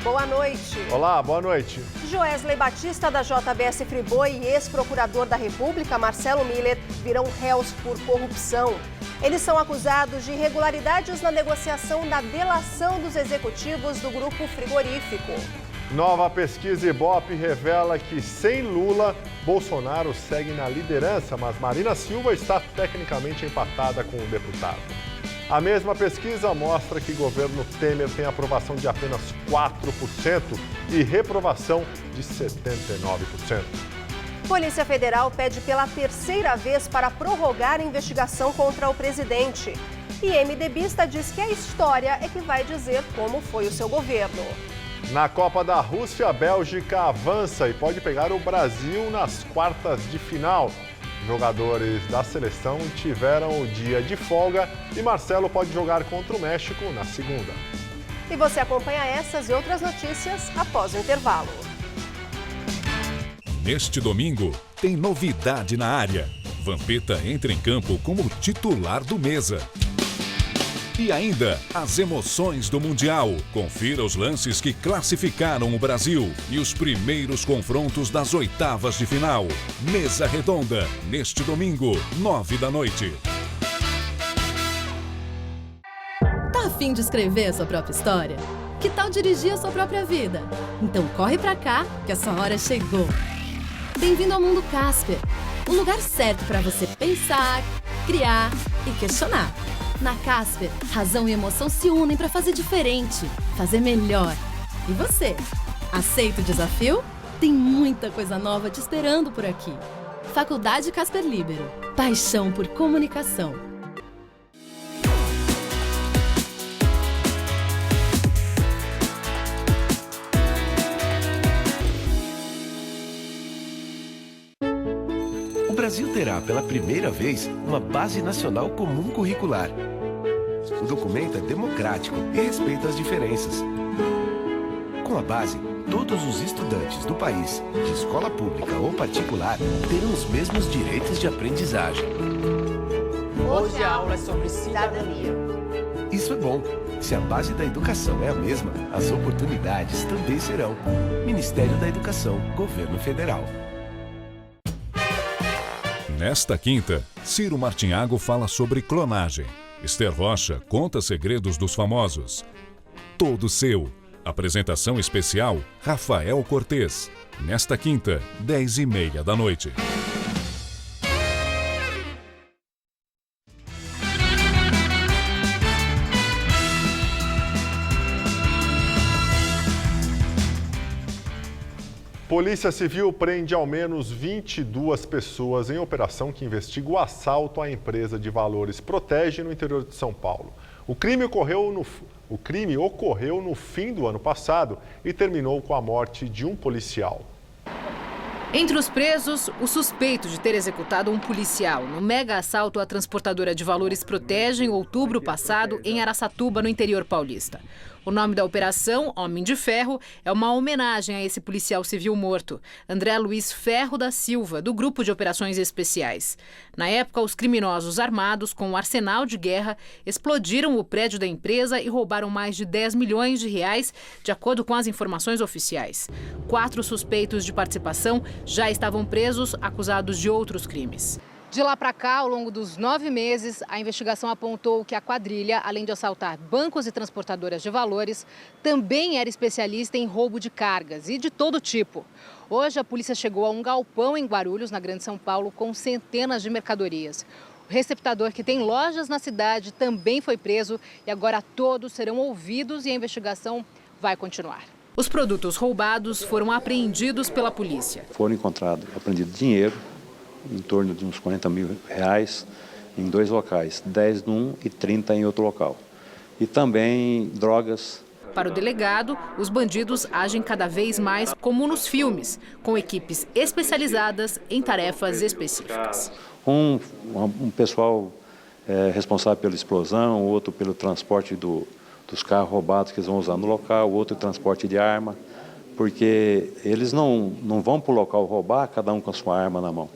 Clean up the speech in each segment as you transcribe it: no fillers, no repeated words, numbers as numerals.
boa noite. Olá, boa noite. Joesley Batista, da JBS Friboi, e ex-procurador da República, Marcelo Miller, virão réus por corrupção. Eles são acusados de irregularidades na negociação da delação dos executivos do grupo frigorífico. Nova pesquisa Ibope revela que sem Lula, Bolsonaro segue na liderança, mas Marina Silva está tecnicamente empatada com o deputado. A mesma pesquisa mostra que o governo Temer tem aprovação de apenas 4% e reprovação de 79%. Polícia Federal pede pela terceira vez para prorrogar a investigação contra o presidente. E MDBista diz que a história é que vai dizer como foi o seu governo. Na Copa da Rússia, a Bélgica avança e pode pegar o Brasil nas quartas de final. Jogadores da seleção tiveram o dia de folga e Marcelo pode jogar contra o México na segunda. E você acompanha essas e outras notícias após o intervalo. Neste domingo, tem novidade na área. Vampeta entra em campo como titular do Mesa. E ainda, as emoções do Mundial. Confira os lances que classificaram o Brasil e os primeiros confrontos das oitavas de final. Mesa Redonda, neste domingo, 21h. Tá a fim de escrever a sua própria história? Que tal dirigir a sua própria vida? Então corre pra cá, que essa hora chegou. Bem-vindo ao Mundo Casper, o lugar certo para você pensar, criar e questionar. Na Casper, razão e emoção se unem para fazer diferente, fazer melhor. E você? Aceita o desafio? Tem muita coisa nova te esperando por aqui. Faculdade Casper Libero. Paixão por comunicação. O Brasil terá, pela primeira vez, uma Base Nacional Comum Curricular. O documento é democrático e respeita as diferenças. Com a base, todos os estudantes do país, de escola pública ou particular, terão os mesmos direitos de aprendizagem. Hoje a aula é sobre cidadania. Isso é bom. Se a base da educação é a mesma, as oportunidades também serão. Ministério da Educação, Governo Federal. Nesta quinta, Ciro Martinhago fala sobre clonagem. Esther Rocha conta segredos dos famosos. Todo seu. Apresentação especial, Rafael Cortez. Nesta quinta, 22h30. Polícia Civil prende ao menos 22 pessoas em operação que investiga o assalto à empresa de valores Protege no interior de São Paulo. O crime ocorreu no fim do ano passado e terminou com a morte de um policial. Entre os presos, o suspeito de ter executado um policial no mega assalto à transportadora de valores Protege em outubro passado em Araçatuba, no interior paulista. O nome da operação, Homem de Ferro, é uma homenagem a esse policial civil morto, André Luiz Ferro da Silva, do Grupo de Operações Especiais. Na época, os criminosos armados com um arsenal de guerra explodiram o prédio da empresa e roubaram mais de 10 milhões de reais, de acordo com as informações oficiais. 4 suspeitos de participação já estavam presos, acusados de outros crimes. De lá para cá, ao longo dos 9 meses, a investigação apontou que a quadrilha, além de assaltar bancos e transportadoras de valores, também era especialista em roubo de cargas e de todo tipo. Hoje, a polícia chegou a um galpão em Guarulhos, na Grande São Paulo, com centenas de mercadorias. O receptador, que tem lojas na cidade, também foi preso e agora todos serão ouvidos e a investigação vai continuar. Os produtos roubados foram apreendidos pela polícia. Foram encontrados, apreendido dinheiro, em torno de uns 40 mil reais, em 2 locais, 10 num e 30 em outro local. E também drogas. Para o delegado, os bandidos agem cada vez mais como nos filmes, com equipes especializadas em tarefas específicas. Um pessoal responsável pela explosão, outro pelo transporte dos carros roubados que eles vão usar no local, outro transporte de arma, porque eles não vão para o local roubar, cada um com a sua arma na mão.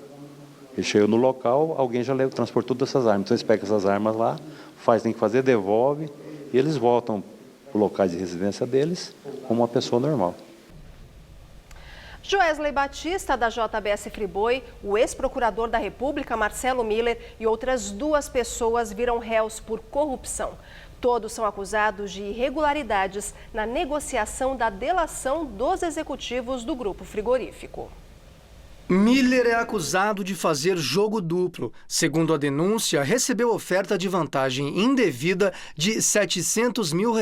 Ele chegou no local, alguém já transportou todas essas armas. Então eles pegam essas armas lá, tem que fazer, devolve, e eles voltam para o local de residência deles, como uma pessoa normal. Joesley Batista, da JBS Friboi, o ex-procurador da República, Marcelo Miller, e outras 2 pessoas viram réus por corrupção. Todos são acusados de irregularidades na negociação da delação dos executivos do grupo frigorífico. Miller é acusado de fazer jogo duplo. Segundo a denúncia, recebeu oferta de vantagem indevida de R$ 700 mil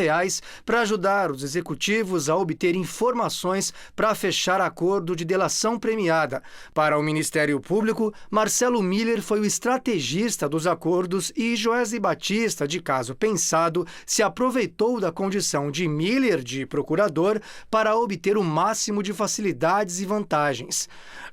para ajudar os executivos a obter informações para fechar acordo de delação premiada. Para o Ministério Público, Marcelo Miller foi o estrategista dos acordos e Joesley Batista, de caso pensado, se aproveitou da condição de Miller de procurador para obter o máximo de facilidades e vantagens.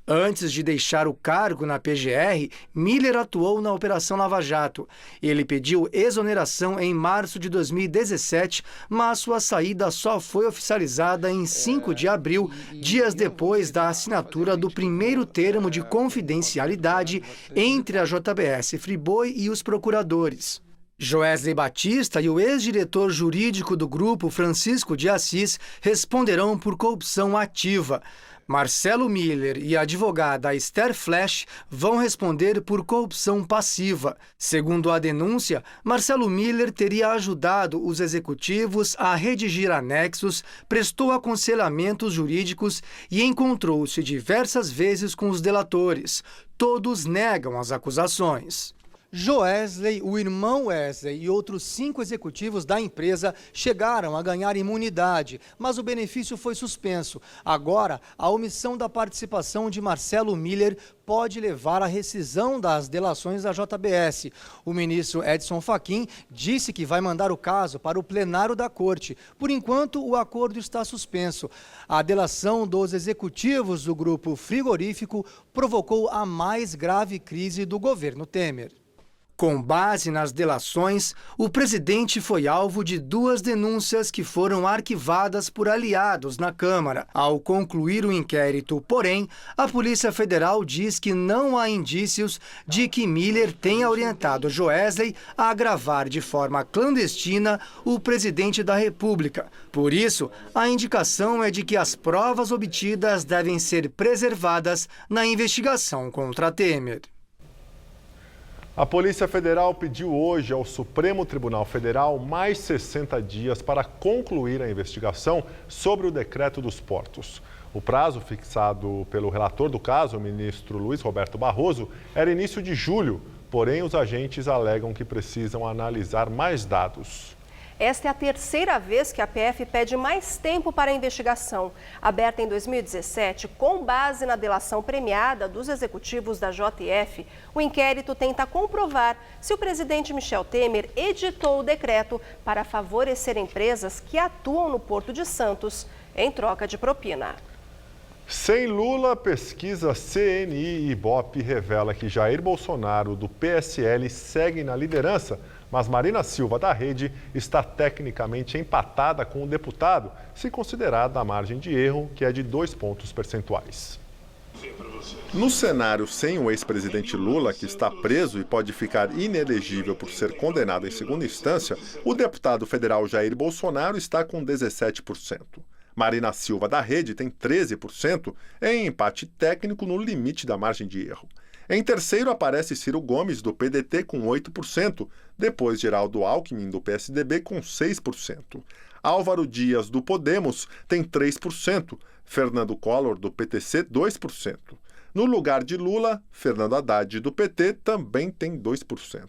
Antes de deixar o cargo na PGR, Miller atuou na Operação Lava Jato. Ele pediu exoneração em março de 2017, mas sua saída só foi oficializada em 5 de abril, dias depois da assinatura do primeiro termo de confidencialidade entre a JBS Friboi e os procuradores. Joesley Batista e o ex-diretor jurídico do grupo, Francisco de Assis, responderão por corrupção ativa. Marcelo Miller e a advogada Esther Flash vão responder por corrupção passiva. Segundo a denúncia, Marcelo Miller teria ajudado os executivos a redigir anexos, prestou aconselhamentos jurídicos e encontrou-se diversas vezes com os delatores. Todos negam as acusações. Joesley, o irmão Wesley e outros 5 executivos da empresa chegaram a ganhar imunidade, mas o benefício foi suspenso. Agora, a omissão da participação de Marcelo Miller pode levar à rescisão das delações da JBS. O ministro Edson Fachin disse que vai mandar o caso para o plenário da corte. Por enquanto, o acordo está suspenso. A delação dos executivos do grupo frigorífico provocou a mais grave crise do governo Temer. Com base nas delações, o presidente foi alvo de 2 denúncias que foram arquivadas por aliados na Câmara. Ao concluir o inquérito, porém, a Polícia Federal diz que não há indícios de que Miller tenha orientado Joesley a gravar de forma clandestina o presidente da República. Por isso, a indicação é de que as provas obtidas devem ser preservadas na investigação contra Temer. A Polícia Federal pediu hoje ao Supremo Tribunal Federal mais 60 dias para concluir a investigação sobre o decreto dos portos. O prazo fixado pelo relator do caso, o ministro Luiz Roberto Barroso, era início de julho, porém os agentes alegam que precisam analisar mais dados. Esta é a 3ª vez que a PF pede mais tempo para a investigação. Aberta em 2017, com base na delação premiada dos executivos da JF, o inquérito tenta comprovar se o presidente Michel Temer editou o decreto para favorecer empresas que atuam no Porto de Santos em troca de propina. Sem Lula, pesquisa CNI e Ibope revela que Jair Bolsonaro, do PSL, segue na liderança, mas Marina Silva, da Rede, está tecnicamente empatada com o deputado, se considerada a margem de erro, que é de 2 pontos percentuais. No cenário sem o ex-presidente Lula, que está preso e pode ficar inelegível por ser condenado em segunda instância, o deputado federal Jair Bolsonaro está com 17%. Marina Silva, da Rede, tem 13%, em empate técnico no limite da margem de erro. Em terceiro aparece Ciro Gomes, do PDT, com 8%, depois Geraldo Alckmin, do PSDB, com 6%. Álvaro Dias, do Podemos, tem 3%, Fernando Collor, do PTC, 2%. No lugar de Lula, Fernando Haddad, do PT, também tem 2%.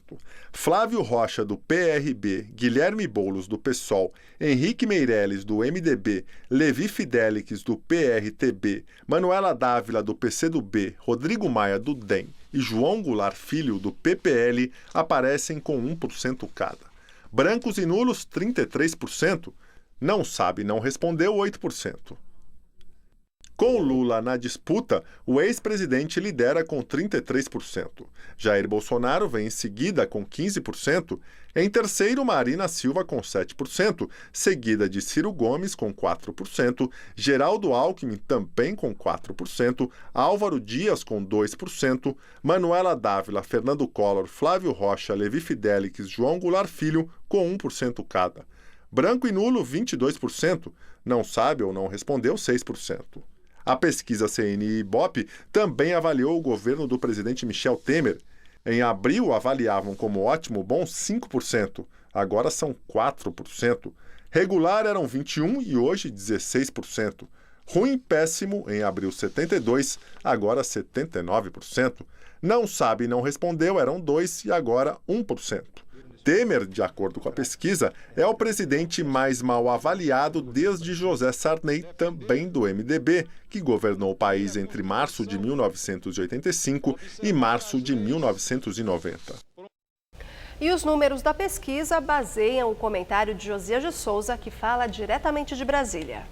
Flávio Rocha, do PRB, Guilherme Boulos, do PSOL, Henrique Meirelles, do MDB, Levi Fidelix, do PRTB, Manuela Dávila, do PCdoB, Rodrigo Maia, do DEM e João Goulart Filho, do PPL, aparecem com 1% cada. Brancos e nulos, 33%. Não sabe, não respondeu, 8%. Com Lula na disputa, o ex-presidente lidera com 33%. Jair Bolsonaro vem em seguida com 15%. Em terceiro, Marina Silva com 7%, seguida de Ciro Gomes com 4%, Geraldo Alckmin também com 4%, Álvaro Dias com 2%, Manuela Dávila, Fernando Collor, Flávio Rocha, Levi Fidelix, João Goulart Filho com 1% cada. Branco e nulo, 22%. Não sabe ou não respondeu, 6%. A pesquisa CNI-Ibope também avaliou o governo do presidente Michel Temer. Em abril, avaliavam como ótimo bom 5%. Agora são 4%. Regular eram 21% e hoje 16%. Ruim e péssimo, em abril 72%, agora 79%. Não sabe e não respondeu, eram 2% e agora 1%. Temer, de acordo com a pesquisa, é o presidente mais mal avaliado desde José Sarney, também do MDB, que governou o país entre março de 1985 e março de 1990. E os números da pesquisa baseiam o comentário de Josias de Souza, que fala diretamente de Brasília.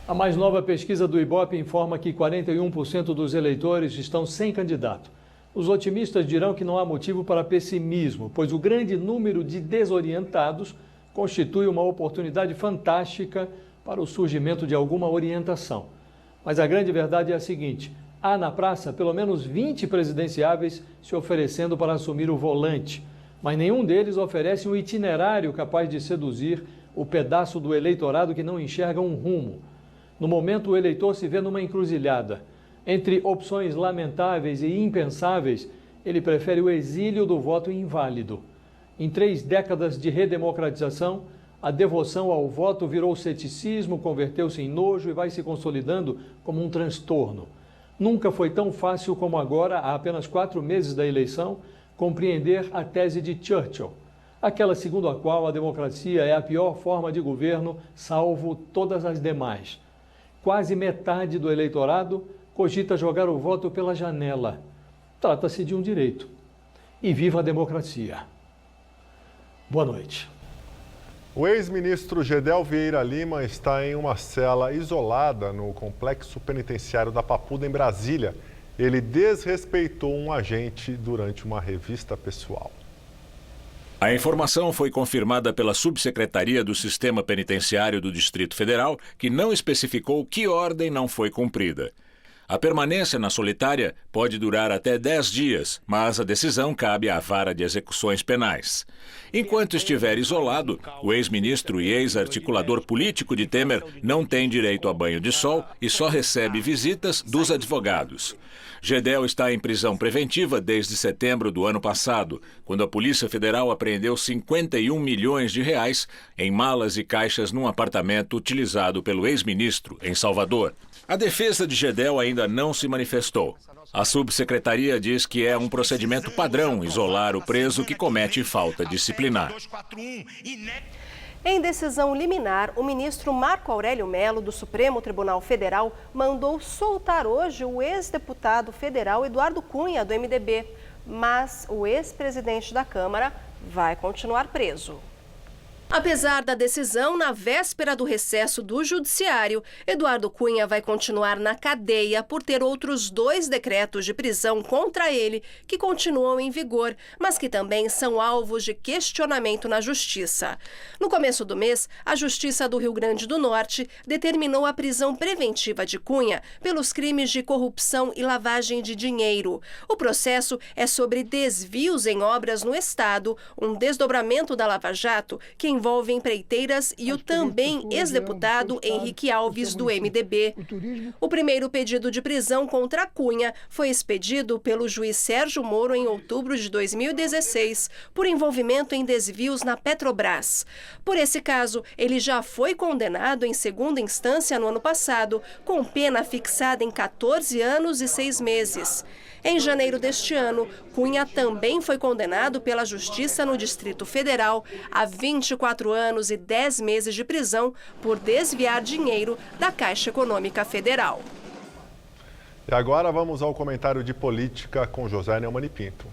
A mais nova pesquisa do Ibope informa que 41% dos eleitores estão sem candidato. Os otimistas dirão que não há motivo para pessimismo, pois o grande número de desorientados constitui uma oportunidade fantástica para o surgimento de alguma orientação. Mas a grande verdade é a seguinte: há na praça pelo menos 20 presidenciáveis se oferecendo para assumir o volante, mas nenhum deles oferece um itinerário capaz de seduzir o pedaço do eleitorado que não enxerga um rumo. No momento, o eleitor se vê numa encruzilhada. Entre opções lamentáveis e impensáveis, ele prefere o exílio do voto inválido. Em 3 décadas de redemocratização, a devoção ao voto virou ceticismo, converteu-se em nojo e vai se consolidando como um transtorno. Nunca foi tão fácil como agora, há apenas 4 meses da eleição, compreender a tese de Churchill, aquela segundo a qual a democracia é a pior forma de governo, salvo todas as demais. Quase metade do eleitorado cogita jogar o voto pela janela. Trata-se de um direito. E viva a democracia. Boa noite. O ex-ministro Gedel Vieira Lima está em uma cela isolada no complexo penitenciário da Papuda, em Brasília. Ele desrespeitou um agente durante uma revista pessoal. A informação foi confirmada pela Subsecretaria do Sistema Penitenciário do Distrito Federal, que não especificou que ordem não foi cumprida. A permanência na solitária pode durar até 10 dias, mas a decisão cabe à Vara de Execuções Penais. Enquanto estiver isolado, o ex-ministro e ex-articulador político de Temer não tem direito a banho de sol e só recebe visitas dos advogados. Gedel está em prisão preventiva desde setembro do ano passado, quando a Polícia Federal apreendeu 51 milhões de reais em malas e caixas num apartamento utilizado pelo ex-ministro em Salvador. A defesa de Gedel ainda não se manifestou. A subsecretaria diz que é um procedimento padrão isolar o preso que comete falta disciplinar. Em decisão liminar, o ministro Marco Aurélio Mello, do Supremo Tribunal Federal, mandou soltar hoje o ex-deputado federal Eduardo Cunha, do MDB. Mas o ex-presidente da Câmara vai continuar preso. Apesar da decisão, na véspera do recesso do Judiciário, Eduardo Cunha vai continuar na cadeia por ter outros 2 decretos de prisão contra ele que continuam em vigor, mas que também são alvos de questionamento na Justiça. No começo do mês, a Justiça do Rio Grande do Norte determinou a prisão preventiva de Cunha pelos crimes de corrupção e lavagem de dinheiro. O processo é sobre desvios em obras no Estado, um desdobramento da Lava Jato que envolve empreiteiras e o também ex-deputado Henrique Alves, do MDB. O primeiro pedido de prisão contra Cunha foi expedido pelo juiz Sérgio Moro em outubro de 2016, por envolvimento em desvios na Petrobras. Por esse caso, ele já foi condenado em segunda instância no ano passado, com pena fixada em 14 anos e 6 meses. Em janeiro deste ano, Cunha também foi condenado pela Justiça no Distrito Federal a 24 anos e 10 meses de prisão por desviar dinheiro da Caixa Econômica Federal. E agora vamos ao comentário de política com José Neumann e Pinto.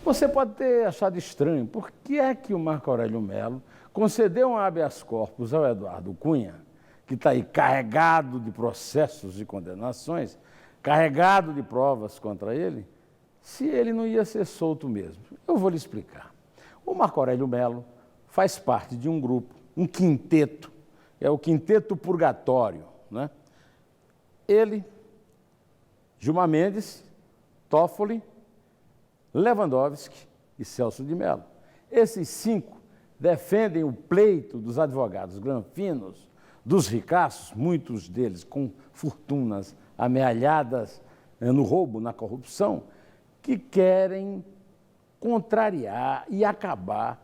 Você pode ter achado estranho, por que é que o Marco Aurélio Mello concedeu um habeas corpus ao Eduardo Cunha, que está aí carregado de processos e condenações, carregado de provas contra ele, se ele não ia ser solto mesmo? Eu vou lhe explicar. O Marco Aurélio Mello faz parte de um grupo, um quinteto, é o Quinteto Purgatório, né? Ele, Gilmar Mendes, Toffoli, Lewandowski e Celso de Mello. Esses 5 defendem o pleito dos advogados granfinos, dos ricaços, muitos deles com fortunas amealhadas no roubo, na corrupção, que querem contrariar e acabar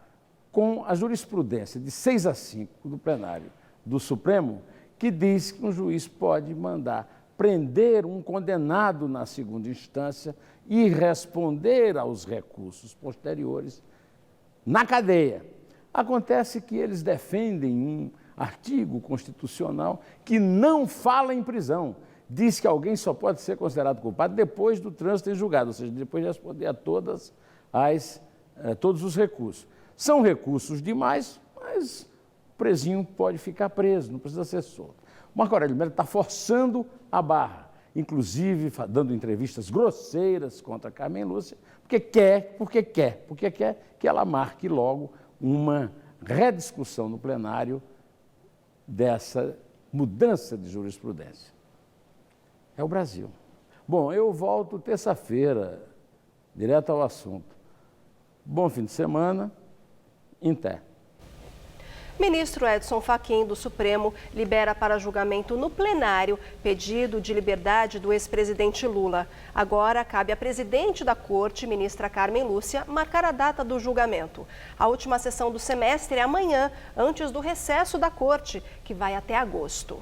com a jurisprudência de 6-5 do plenário do Supremo, que diz que um juiz pode mandar prender um condenado na segunda instância e responder aos recursos posteriores na cadeia. Acontece que eles defendem um artigo constitucional que não fala em prisão. Diz que alguém só pode ser considerado culpado depois do trânsito em julgado, ou seja, depois de responder a todos os recursos. São recursos demais, mas o presinho pode ficar preso, não precisa ser solto. O Marco Aurélio Melo está forçando a barra, inclusive dando entrevistas grosseiras contra a Carmen Lúcia, porque quer que ela marque logo uma rediscussão no plenário dessa mudança de jurisprudência. É o Brasil. Bom, eu volto terça-feira, direto ao assunto. Bom fim de semana, em té. Ministro Edson Fachin, do Supremo, libera para julgamento no plenário pedido de liberdade do ex-presidente Lula. Agora, cabe à presidente da Corte, ministra Carmen Lúcia, marcar a data do julgamento. A última sessão do semestre é amanhã, antes do recesso da Corte, que vai até agosto.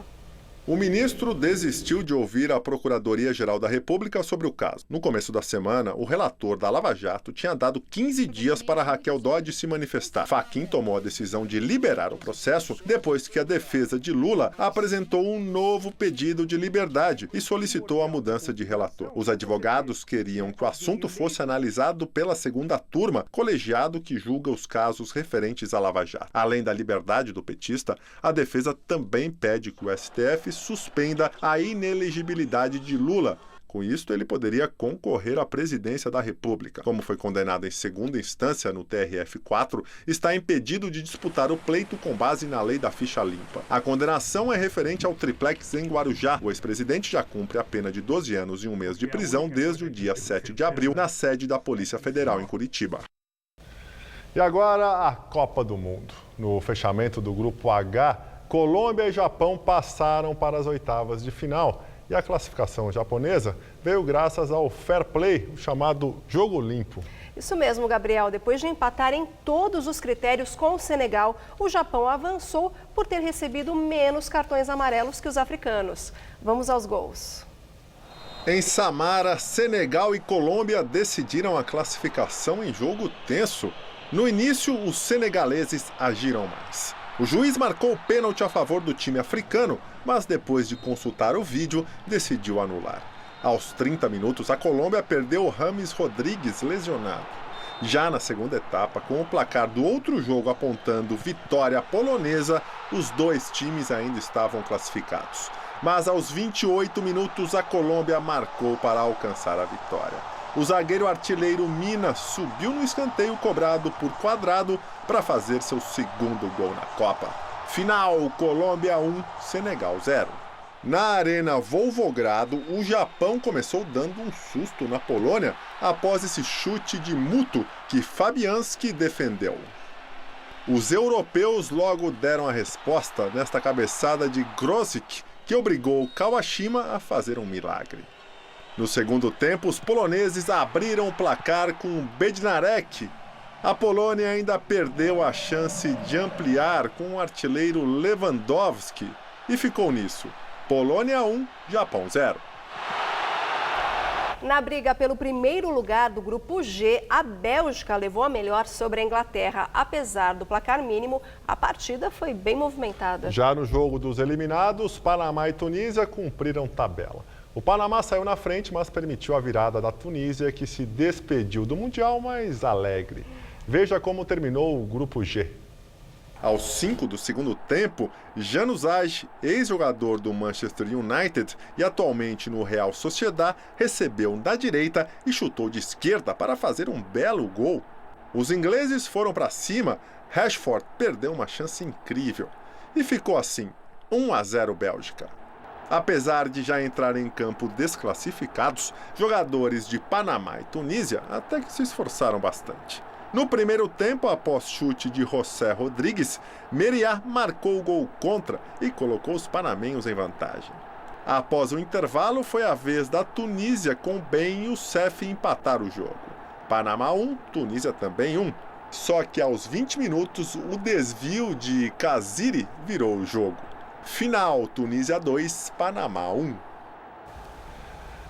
O ministro desistiu de ouvir a Procuradoria-Geral da República sobre o caso. No começo da semana, o relator da Lava Jato tinha dado 15 dias para Raquel Dodge se manifestar. Fachin tomou a decisão de liberar o processo depois que a defesa de Lula apresentou um novo pedido de liberdade e solicitou a mudança de relator. Os advogados queriam que o assunto fosse analisado pela segunda turma, colegiado que julga os casos referentes à Lava Jato. Além da liberdade do petista, a defesa também pede que o STF suspenda a inelegibilidade de Lula. Com isto, ele poderia concorrer à presidência da República. Como foi condenado em segunda instância no TRF4, está impedido de disputar o pleito com base na lei da ficha limpa. A condenação é referente ao triplex em Guarujá. O ex-presidente já cumpre a pena de 12 anos e 1 mês de prisão desde o dia 7 de abril, na sede da Polícia Federal em Curitiba. E agora a Copa do Mundo. No fechamento do Grupo H, Colômbia e Japão passaram para as oitavas de final. E a classificação japonesa veio graças ao fair play, o chamado jogo limpo. Isso mesmo, Gabriel. Depois de empatar em todos os critérios com o Senegal, o Japão avançou por ter recebido menos cartões amarelos que os africanos. Vamos aos gols. Em Samara, Senegal e Colômbia decidiram a classificação em jogo tenso. No início, os senegaleses agiram mais. O juiz marcou o pênalti a favor do time africano, mas depois de consultar o vídeo, decidiu anular. Aos 30 minutos, a Colômbia perdeu Rames Rodrigues lesionado. Já na segunda etapa, com o placar do outro jogo apontando vitória polonesa, os dois times ainda estavam classificados. Mas aos 28 minutos, a Colômbia marcou para alcançar a vitória. O zagueiro artilheiro Mina subiu no escanteio cobrado por Quadrado para fazer seu segundo gol na Copa. Final, Colômbia 1, Senegal 0. Na Arena Volvogrado, o Japão começou dando um susto na Polônia após esse chute de Muto que Fabianski defendeu. Os europeus logo deram a resposta nesta cabeçada de Grosicki, que obrigou Kawashima a fazer um milagre. No segundo tempo, os poloneses abriram o placar com Bednarek. A Polônia ainda perdeu a chance de ampliar com o artilheiro Lewandowski e ficou nisso. Polônia 1, Japão 0. Na briga pelo primeiro lugar do Grupo G, a Bélgica levou a melhor sobre a Inglaterra. Apesar do placar mínimo, a partida foi bem movimentada. Já no jogo dos eliminados, Panamá e Tunísia cumpriram tabela. O Panamá saiu na frente, mas permitiu a virada da Tunísia, que se despediu do Mundial mais alegre. Veja como terminou o Grupo G. Aos 5 do segundo tempo, Januzaj, ex-jogador do Manchester United e atualmente no Real Sociedad, recebeu da direita e chutou de esquerda para fazer um belo gol. Os ingleses foram para cima, Rashford perdeu uma chance incrível. E ficou assim, 1-0 Bélgica. Apesar de já entrarem em campo desclassificados, jogadores de Panamá e Tunísia até que se esforçaram bastante. No primeiro tempo, após chute de José Rodrigues, Meriá marcou o gol contra e colocou os panamenhos em vantagem. Após o intervalo, foi a vez da Tunísia com Ben Youssef empatar o jogo. Panamá 1, Tunísia também 1. Só que aos 20 minutos, o desvio de Kaziri virou o jogo. Final, Tunísia 2, Panamá 1.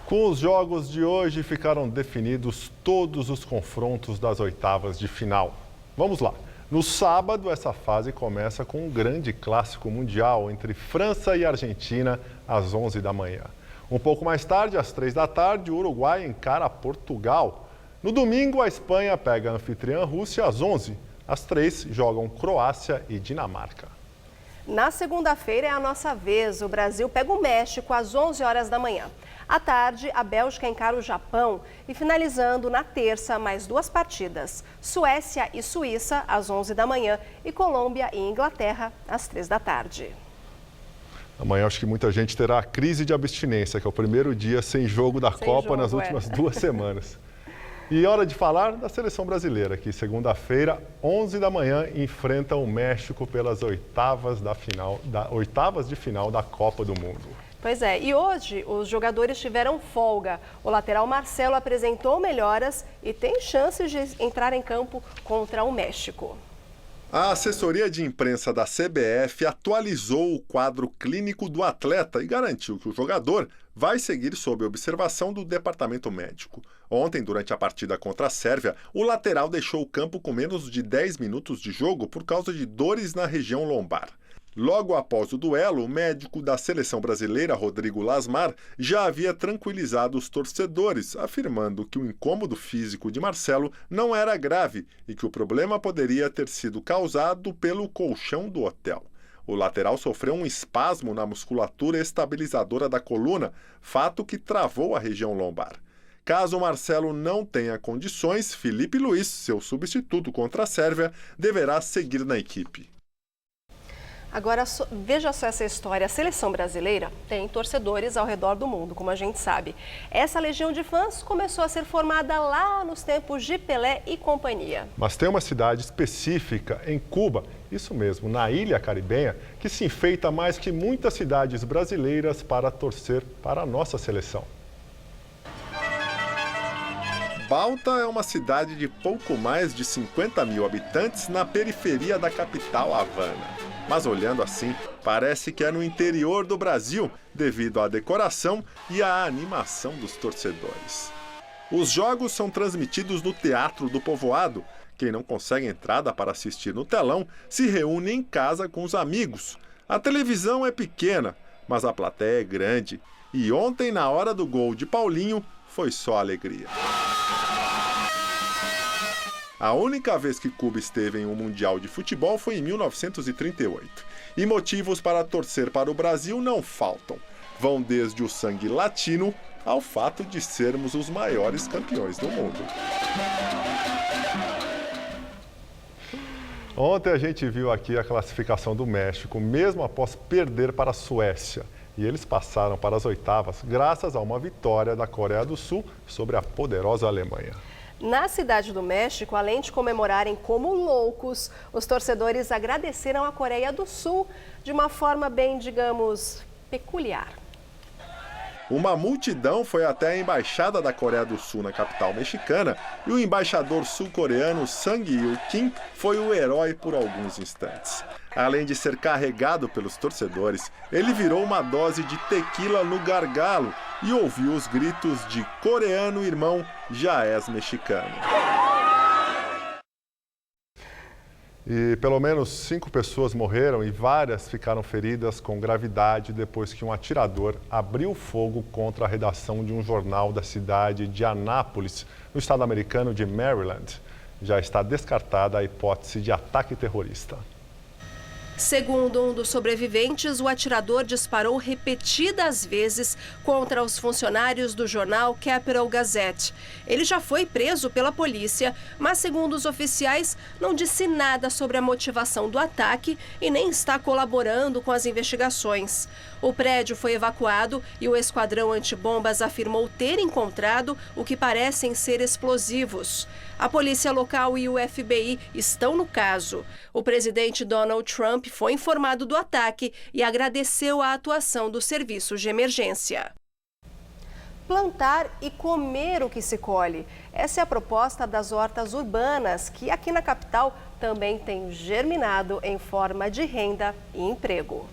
Com os jogos de hoje, ficaram definidos todos os confrontos das oitavas de final. Vamos lá. No sábado, essa fase começa com um grande clássico mundial entre França e Argentina, às 11 da manhã. Um pouco mais tarde, às 3 da tarde, o Uruguai encara Portugal. No domingo, a Espanha pega a anfitriã Rússia às 11. Às 3, jogam Croácia e Dinamarca. Na segunda-feira é a nossa vez. O Brasil pega o México às 11 horas da manhã. À tarde, a Bélgica encara o Japão e finalizando na terça, mais 2 partidas. Suécia e Suíça às 11 da manhã e Colômbia e Inglaterra às 3 da tarde. Amanhã acho que muita gente terá a crise de abstinência, que é o primeiro dia sem jogo da Copa nas últimas 2 semanas. E hora de falar da seleção brasileira, que segunda-feira, 11 da manhã, enfrenta o México pelas oitavas de final da Copa do Mundo. Pois é, e hoje os jogadores tiveram folga. O lateral Marcelo apresentou melhoras e tem chances de entrar em campo contra o México. A assessoria de imprensa da CBF atualizou o quadro clínico do atleta e garantiu que o jogador vai seguir sob observação do departamento médico. Ontem, durante a partida contra a Sérvia, o lateral deixou o campo com menos de 10 minutos de jogo por causa de dores na região lombar. Logo após o duelo, o médico da seleção brasileira, Rodrigo Lasmar, já havia tranquilizado os torcedores, afirmando que o incômodo físico de Marcelo não era grave e que o problema poderia ter sido causado pelo colchão do hotel. O lateral sofreu um espasmo na musculatura estabilizadora da coluna, fato que travou a região lombar. Caso Marcelo não tenha condições, Felipe Luiz, seu substituto contra a Sérvia, deverá seguir na equipe. Agora, veja só essa história. A seleção brasileira tem torcedores ao redor do mundo, como a gente sabe. Essa legião de fãs começou a ser formada lá nos tempos de Pelé e companhia. Mas tem uma cidade específica em Cuba, isso mesmo, na ilha caribenha, que se enfeita mais que muitas cidades brasileiras para torcer para a nossa seleção. Balta é uma cidade de pouco mais de 50 mil habitantes na periferia da capital Havana. Mas olhando assim, parece que é no interior do Brasil, devido à decoração e à animação dos torcedores. Os jogos são transmitidos no Teatro do Povoado. Quem não consegue entrada para assistir no telão, se reúne em casa com os amigos. A televisão é pequena, mas a plateia é grande. E ontem, na hora do gol de Paulinho, foi só alegria. A única vez que Cuba esteve em um Mundial de Futebol foi em 1938. E motivos para torcer para o Brasil não faltam. Vão desde o sangue latino ao fato de sermos os maiores campeões do mundo. Ontem a gente viu aqui a classificação do México, mesmo após perder para a Suécia. E eles passaram para as oitavas graças a uma vitória da Coreia do Sul sobre a poderosa Alemanha. Na Cidade do México, além de comemorarem como loucos, os torcedores agradeceram a Coreia do Sul de uma forma bem, digamos, peculiar. Uma multidão foi até a embaixada da Coreia do Sul na capital mexicana e o embaixador sul-coreano Sang Il-kim foi o herói por alguns instantes. Além de ser carregado pelos torcedores, ele virou uma dose de tequila no gargalo e ouviu os gritos de coreano irmão, já és mexicano. E pelo menos 5 pessoas morreram e várias ficaram feridas com gravidade depois que um atirador abriu fogo contra a redação de um jornal da cidade de Anápolis, no estado americano de Maryland. Já está descartada a hipótese de ataque terrorista. Segundo um dos sobreviventes, o atirador disparou repetidas vezes contra os funcionários do jornal Capital Gazette. Ele já foi preso pela polícia, mas, segundo os oficiais, não disse nada sobre a motivação do ataque e nem está colaborando com as investigações. O prédio foi evacuado e o esquadrão antibombas afirmou ter encontrado o que parecem ser explosivos. A polícia local e o FBI estão no caso. O presidente Donald Trump foi informado do ataque e agradeceu a atuação dos serviços de emergência. Plantar e comer o que se colhe. Essa é a proposta das hortas urbanas, que aqui na capital também tem germinado em forma de renda e emprego.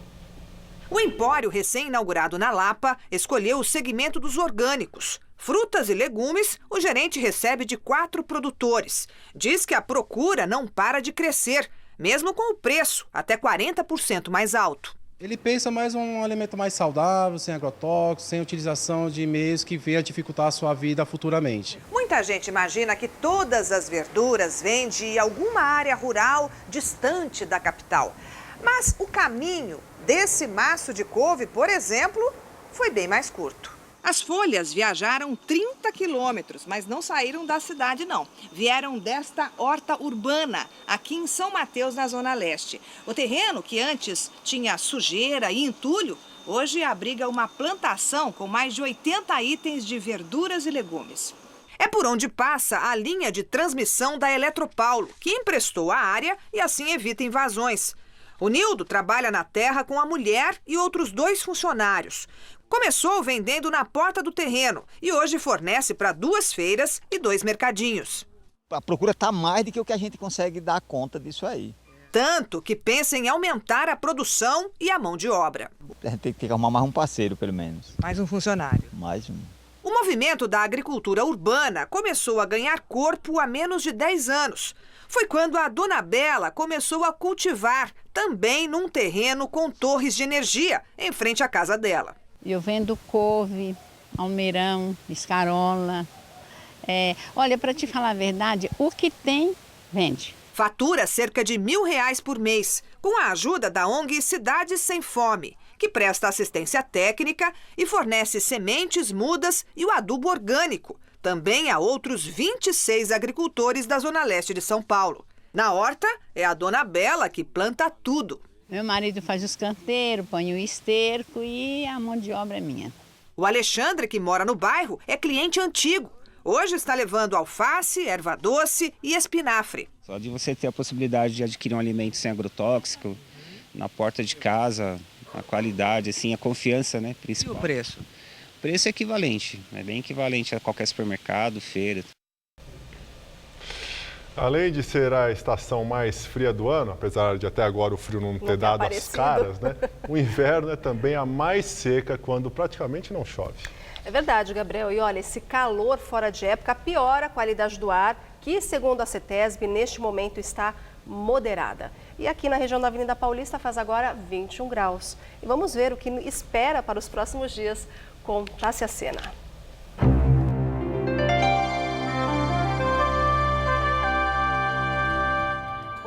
O empório recém-inaugurado na Lapa escolheu o segmento dos orgânicos. Frutas e legumes, o gerente recebe de 4 produtores. Diz que a procura não para de crescer, mesmo com o preço até 40% mais alto. Ele pensa mais um alimento mais saudável, sem agrotóxicos, sem utilização de meios que venham a dificultar a sua vida futuramente. Muita gente imagina que todas as verduras vêm de alguma área rural distante da capital. Mas o caminho desse maço de couve, por exemplo, foi bem mais curto. As folhas viajaram 30 quilômetros, mas não saíram da cidade, não. Vieram desta horta urbana, aqui em São Mateus, na Zona Leste. O terreno, que antes tinha sujeira e entulho, hoje abriga uma plantação com mais de 80 itens de verduras e legumes. É por onde passa a linha de transmissão da Eletropaulo, que emprestou a área e assim evita invasões. O Nildo trabalha na terra com a mulher e outros 2 funcionários. Começou vendendo na porta do terreno e hoje fornece para 2 feiras e 2 mercadinhos. A procura está mais do que o que a gente consegue dar conta disso aí. Tanto que pensa em aumentar a produção e a mão de obra. A gente tem que arrumar mais um parceiro, pelo menos. Mais um funcionário. Mais um. O movimento da agricultura urbana começou a ganhar corpo há menos de 10 anos. Foi quando a Dona Bela começou a cultivar, também num terreno com torres de energia, em frente à casa dela. Eu vendo couve, almeirão, escarola. Olha, para te falar a verdade, o que tem, vende. Fatura cerca de R$1.000 por mês, com a ajuda da ONG Cidades Sem Fome, que presta assistência técnica e fornece sementes, mudas e o adubo orgânico, também a outros 26 agricultores da Zona Leste de São Paulo. Na horta, é a Dona Bela que planta tudo. Meu marido faz os canteiros, põe o esterco e a mão de obra é minha. O Alexandre, que mora no bairro, é cliente antigo. Hoje está levando alface, erva doce e espinafre. Só de você ter a possibilidade de adquirir um alimento sem agrotóxico, na porta de casa, a qualidade, assim, a confiança, né, principal. E o preço? O preço é equivalente, é bem equivalente a qualquer supermercado, feira. Além de ser a estação mais fria do ano, apesar de até agora o frio não ter dado as caras, né? O inverno é também a mais seca, quando praticamente não chove. É verdade, Gabriel. E olha, esse calor fora de época piora a qualidade do ar, que, segundo a CETESB, neste momento está moderada. E aqui na região da Avenida Paulista faz agora 21 graus. E vamos ver o que espera para os próximos dias com Tássia Sena.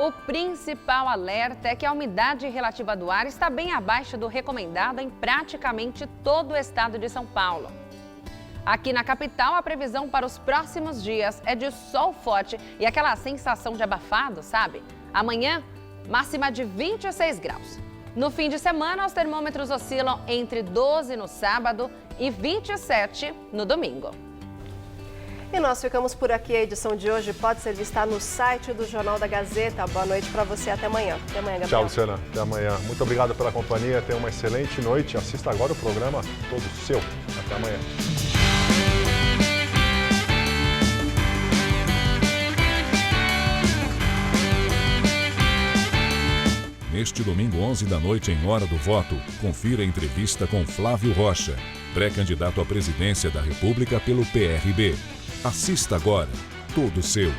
O principal alerta é que a umidade relativa do ar está bem abaixo do recomendado em praticamente todo o estado de São Paulo. Aqui na capital, a previsão para os próximos dias é de sol forte e aquela sensação de abafado, sabe? Amanhã, máxima de 26 graus. No fim de semana, os termômetros oscilam entre 12 no sábado e 27 no domingo. E nós ficamos por aqui. A edição de hoje pode ser vista no site do Jornal da Gazeta. Boa noite para você. Até amanhã. Até amanhã, Gabriel. Tchau, Luciana. Até amanhã. Muito obrigado pela companhia. Tenha uma excelente noite. Assista agora o programa todo seu. Até amanhã. Neste domingo, 11 da noite, em Hora do Voto, confira a entrevista com Flávio Rocha, pré-candidato à presidência da República pelo PRB. Assista agora, todo seu.